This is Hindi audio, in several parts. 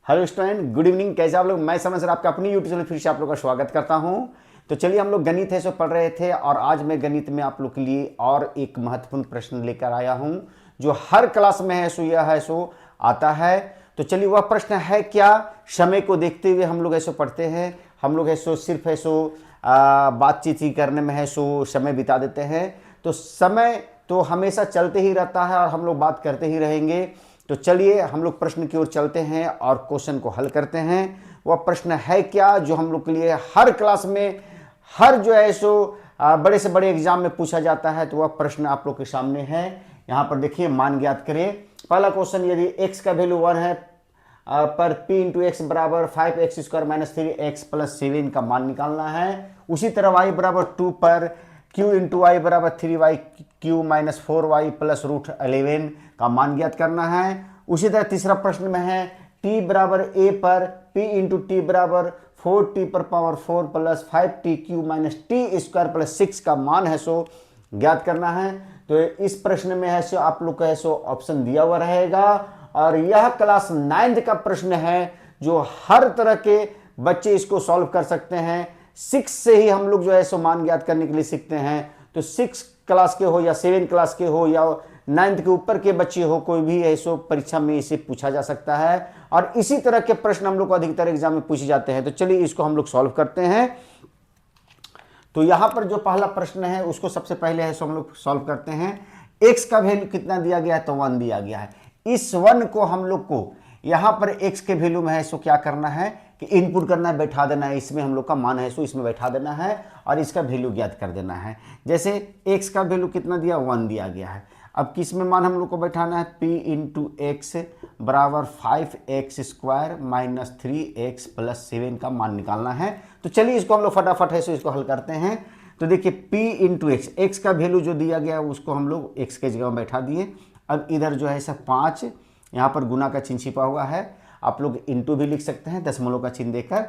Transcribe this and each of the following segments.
Hello student, good evening. कैसे आप लोग? मैं समझ सर आपका अपनी यूट्यूब चैनल फिर से आप लोग का स्वागत करता हूं। तो चलिए, हम लोग गणित है सो पढ़ रहे थे और आज मैं गणित में आप लोग के लिए और एक महत्वपूर्ण प्रश्न लेकर आया हूं जो हर क्लास में है सो यह है सो आता है। तो चलिए, वह प्रश्न है क्या? समय को देखते हुए हम लोग ऐसो पढ़ते हैं, हम लोग ऐसो सिर्फ ऐसो बातचीत ही करने में है सो समय बिता देते हैं। तो समय तो हमेशा चलते ही रहता है और हम लोग बात करते ही रहेंगे। तो चलिए, हम लोग प्रश्न की ओर चलते हैं और क्वेश्चन को हल करते हैं। वह प्रश्न है क्या जो हम लोग के लिए हर क्लास में, हर जो है सो बड़े से बड़े एग्जाम में पूछा जाता है। तो वह प्रश्न आप लोग के सामने है। यहाँ पर देखिए, मान ज्ञात करिए। पहला क्वेश्चन, यदि x का वैल्यू 1 है पर p इंटू एक्स बराबर 5x² माइनस 3x प्लस 7 का मान निकालना है। उसी तरह y बराबर 2 पर q इंटू वाई बराबर 3y³ माइनस 4y प्लस √11 का मान ज्ञात करना है। उसी तरह तीसरा प्रश्न में है t बराबर a पर p इंटू टी बराबर 4t पर power 4 plus 5t³ minus t² plus 6 का मान है सो ज्ञात करना है। तो इस प्रश्न में है सो आप लोग का है सो ऑप्शन दिया हुआ रहेगा और यह क्लास 9th का प्रश्न है जो हर तरह के बच्चे इसको सॉल्व कर सकते हैं। 6 से ही हम लोग जो है सो मान ज्ञात करने के लिए सीखते हैं। तो 6 क्लास के हो या 7 क्लास के हो या 9th के ऊपर के बच्चे हो, कोई भी ऐसो परीक्षा में इसे पूछा जा सकता है और इसी तरह के प्रश्न हम लोग को अधिकतर एग्जाम में पूछे जाते हैं। तो चलिए, इसको हम लोग सॉल्व करते हैं। तो यहां पर जो पहला प्रश्न है उसको सबसे पहले है सो हम लोग सॉल्व करते हैं। x का वैल्यू कितना दिया गया है? तो 1 दिया गया है। इस 1 को हम लोग को यहां पर x के वैल्यू में है सो क्या करना है कि इनपुट करना है, बैठा देना है। इसमें हम लोग का मान है सो इसमें बैठा देना है और इसका वैल्यू ज्ञात कर देना है। जैसे x का वैल्यू कितना दिया? 1 दिया गया है। अब किस में मान हम लोग को बैठाना है? p इंटू एक्स बराबर 5x² माइनस 3x प्लस 7 का मान निकालना है। तो चलिए, इसको हम लोग फटाफट है सो इसको हल करते हैं। तो देखिए, p इंटू एक्स, एक्स का वैल्यू जो दिया गया उसको हम लोग x के जगह में बैठा दिए। अब इधर जो है सब 5, यहाँ पर गुना का चिन्ह छिपा हुआ है। आप लोग इंटू भी लिख सकते हैं दशमलव का चिन्ह देकर।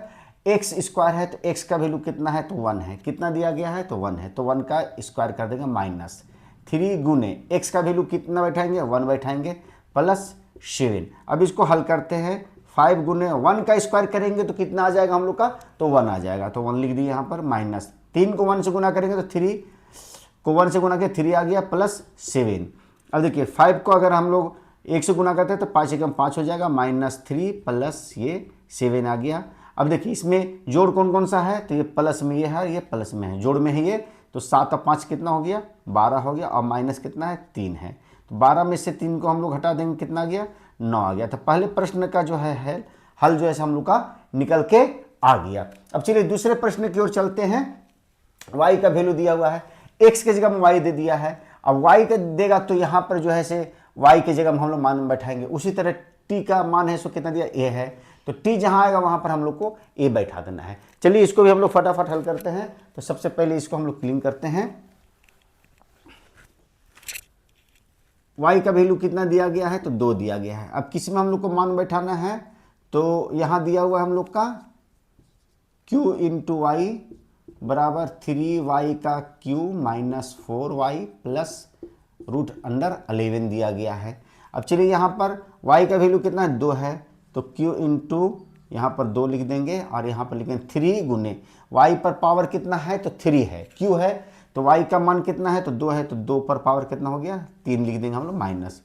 x² है तो x का वैल्यू कितना है? तो 1 है। कितना दिया गया है? तो 1 है। तो 1 का स्क्वायर कर देंगे माइनस 3 गुने x का वैल्यू कितना बैठाएंगे? 1 बैठाएंगे प्लस 7। अब इसको हल करते हैं। 5 गुने 1 का स्क्वायर करेंगे तो कितना आ जाएगा हम लोग का? तो 1 आ जाएगा। तो 1 लिख दिए यहाँ पर माइनस 3 को 1 से गुना करेंगे तो 3 को 1 से गुना के 3 आ गया प्लस 7। अब देखिए, 5 को अगर हम लोग 1 से गुना करते हैं तो 5 एकम 5 हो जाएगा माइनस 3 प्लस ये 7 आ गया। अब देखिए, इसमें जोड़ कौन कौन सा है? तो ये प्लस में ये है, ये प्लस में है, जोड़ में है ये। तो 7 और 5 कितना हो गया? 12 हो गया और माइनस कितना है? 3 है। तो 12 में से 3 को हम लोग हटा देंगे, कितना आ गया? 9 आ गया। तो पहले प्रश्न का जो है हल जो है हम लोग का निकल के आ गया। अब चलिए, दूसरे प्रश्न की ओर चलते हैं। y का वैल्यू दिया हुआ है, x के जगह में y दे दिया है। अब y का देगा तो यहाँ पर जो है से y के जगह में हम लोग मान बैठाएंगे। उसी तरह t का मान है सो कितना दिया? a है। तो t जहाँ आएगा वहाँ पर हम लोग को a बैठा देना है। चलिए, इसको भी हम लोग फटाफट हल करते हैं। तो सबसे पहले इसको हम लोग क्लीन करते हैं। y का वैल्यू कितना दिया गया है? तो 2 दिया गया है। अब किस में हम लोग को मान बैठाना है? तो यहाँ दिया हुआ है हम लोग का q इंटू वाई बराबर 3y का क्यू माइनस 4y प्लस √11 दिया गया है। अब चलिए, यहाँ पर y का वैल्यू कितना है? 2 है। तो q इंटू यहाँ पर 2 लिख देंगे और यहाँ पर लिखेंगे 3 गुने y पर पावर कितना है? तो 3 है, q है। तो y का मान कितना है? तो 2 है। तो 2 पर पावर कितना हो गया? 3 लिख देंगे हम लोग माइनस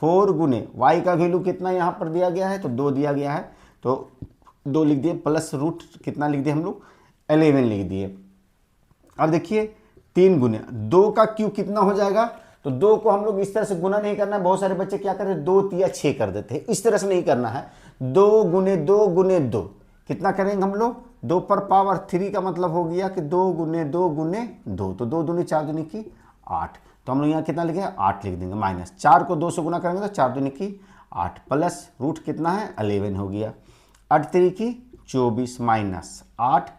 4 गुने y का वैल्यू कितना यहाँ पर दिया गया है? तो 2 दिया गया है। तो 2 लिख दिए प्लस रूट कितना लिख दिए हम लोग? 11 लिख दिए। अब देखिए, 3 गुने 2 का क्यू कितना हो जाएगा? तो 2 को हम लोग इस तरह से गुना नहीं करना है। बहुत सारे बच्चे क्या करते हैं? 2 तिया 6 कर देते हैं। इस तरह से नहीं करना है। 2 गुने 2 गुने 2 कितना करेंगे हम लोग? 2 पर पावर 3 का मतलब हो गया कि 2 गुने 2 गुने 2। तो 2 दूनी 4 दूनी की 8। तो हम लोग यहाँ कितना लिखे? 8 लिख देंगे माइनस 4 को 2 से गुना करेंगे तो 4 दूनी की 8 प्लस रूट कितना है? 11 हो गया। 8 3 की 24 माइनस 8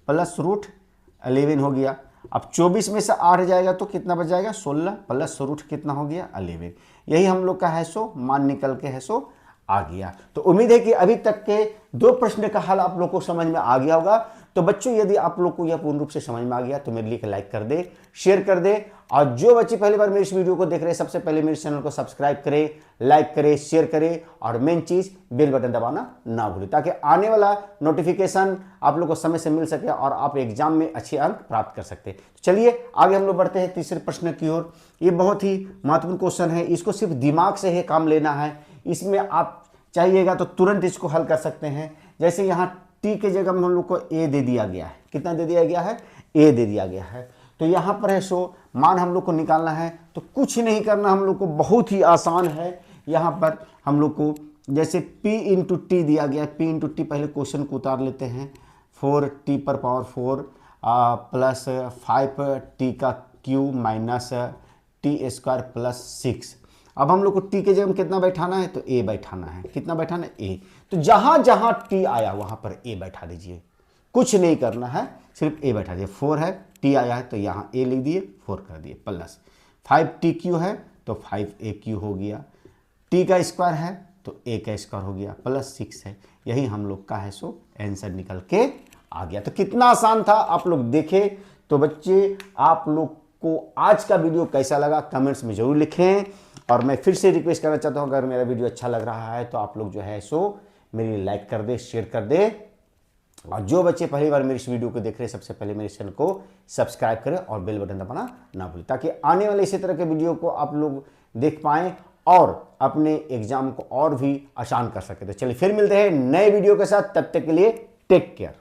प्लस √11 हो गया। अब 24 में से 8 जाएगा तो कितना बच जाएगा? 16 प्लस रूट कितना हो गया? 11। यही हम लोग का है सो मान निकल के है सो आ गया। तो उम्मीद है कि अभी तक के 2 प्रश्न का हल आप लोग को समझ में आ गया होगा। तो बच्चों, यदि आप लोग को यह पूर्ण रूप से समझ में आ गया तो मेरे लिए लाइक कर दे, शेयर कर दे और जो बच्चे पहली बार मेरे इस वीडियो को देख रहे हैं, सबसे पहले मेरे चैनल को सब्सक्राइब करें, लाइक करें, शेयर करें और मेन चीज बेल बटन दबाना ना भूलें, ताकि आने वाला नोटिफिकेशन आप लोग को समय से मिल सके और आप एग्जाम में अच्छे अंक प्राप्त कर सकते हैं। तो चलिए आगे हम लोग बढ़ते हैं तीसरे प्रश्न की ओर। ये बहुत ही महत्वपूर्ण क्वेश्चन है, इसको सिर्फ दिमाग से ही काम लेना है। इसमें आप चाहिएगा तो तुरंत इसको हल कर सकते हैं। जैसे यहाँ टी के जगह में हम लोग को ए दे दिया गया है। कितना दे दिया गया है? ए दे दिया गया है। तो यहाँ पर है सो मान हम लोग को निकालना है, तो कुछ नहीं करना हम लोग को, बहुत ही आसान है। यहाँ पर हम लोग को जैसे p इंटू टी दिया गया है, p इंटू टी, पहले क्वेश्चन को उतार लेते हैं। 4t पर पावर 4 प्लस 5t का cube minus T square plus 6। अब हम लोग को t के जगह में कितना बैठाना है? तो a बैठाना है। कितना बैठाना है? a। तो जहां जहां t आया वहां पर a बैठा दीजिए, कुछ नहीं करना है, सिर्फ a बैठा दीजिए। 4 है, t आया है तो यहाँ a लिख दिए, 4 कर दिए, प्लस 5t क्यू है तो 5a क्यू हो गया, t का स्क्वायर है तो a का स्क्वायर हो गया, प्लस 6 है। यही हम लोग का है सो आंसर निकल के आ गया। तो कितना आसान था आप लोग देखें। तो बच्चे आप लोग को आज का वीडियो कैसा लगा कमेंट्स में जरूर लिखें। और मैं फिर से रिक्वेस्ट करना चाहता हूं, अगर मेरा वीडियो अच्छा लग रहा है तो आप लोग जो है सो मेरी लाइक कर दे, शेयर कर दे। और जो बच्चे पहली बार मेरे इस वीडियो को देख रहे हैं, सबसे पहले मेरे चैनल को सब्सक्राइब करें और बेल बटन दबाना ना भूलें, ताकि आने वाले इसी तरह के वीडियो को आप लोग देख पाएं और अपने एग्जाम को और भी आसान कर सके। तो चलिए फिर मिलते हैं नए वीडियो के साथ, तब तक के लिए टेक केयर।